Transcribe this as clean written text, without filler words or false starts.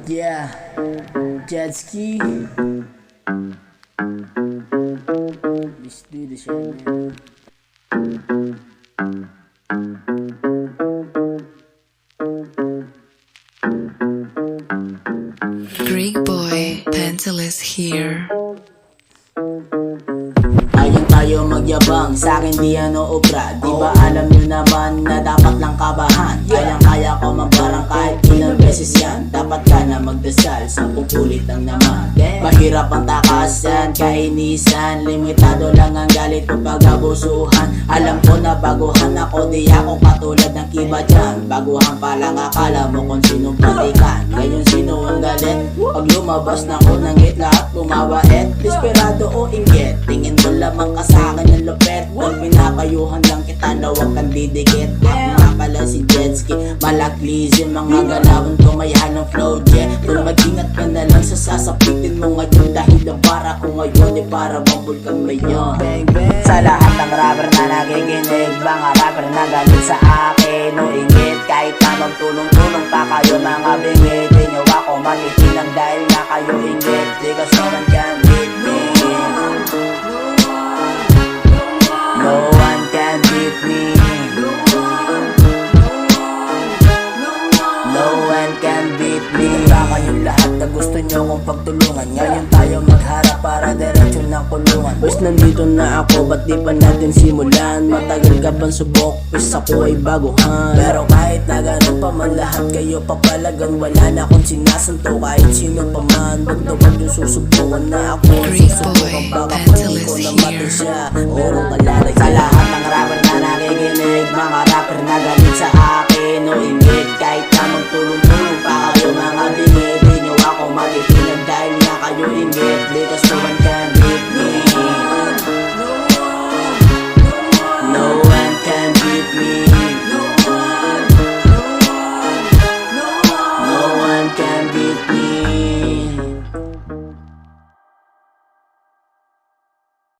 Yeah, jet ski. Let's do this right now. Greek boy, Pentelis here. Ayun tayo magyabang, sa'kin di ano obra. Di ba alam nyo naman na dapat lang kabahan. Kayang-kaya ko magbarang kahit ilang beses yan. Dapat ka na magdasal, 10 ulit lang naman. Mahirap ang takasan, kainisan. Limitado lang ang galit ko pag abusuhan. Alam ko na baguhan ako, di ako katulad ng iba dyan. Baguhan pa lang akala mo kung sinong patikan. Ngayon sino ang galit? Pag lumabas na ko ng itla at bumabait, desperado o inggit. Tingin mo lamang ka sa'kin ng lupet. Pag pinapayuhan lang kita na huwag kang didikit. Ako nga pala si Jetski, malaklisin. Mga galawan ko may halong flow, yeah. Kung mag-ingat ka na lang sa sasapitin mo ngayon. Dahil ang para ko ngayon ay para bambol kang mayon. Sa lahat ng rapper na nakikinig, mga rapper na galit sa akin o ingit. Kahit na magtulong-tulong pa kayo mga bingit, di nyo ako matitilang dahil na kayo ingit. Because no one can beat me. No one can beat me. No one can beat me. Baka kayong lahat na gusto nyo kong pagtulungan. Ngayon tayo magharap para diretsyo ng kulungan. Pues nandito na ako, ba't di pa natin simulan? Matagal ka bang subok? Pues ako ay baguhan. Pero kahit na ganun pa man, lahat kayo papalagang wala na akong sinasanto. Kahit sino pa man, wag na wag yung susubukan na ako. Susubukan baka pati ko na mati siya. Puro kalalay sa lahat ng rapper na nakikinig. Mga rapper na galit sa akin o ingit. Kahit na magtulong-tulong pa kayo mga bingit, di nyo ako matitilag dahil na kayo ingit. Because no one can beat me. No one can beat me. No one can beat me.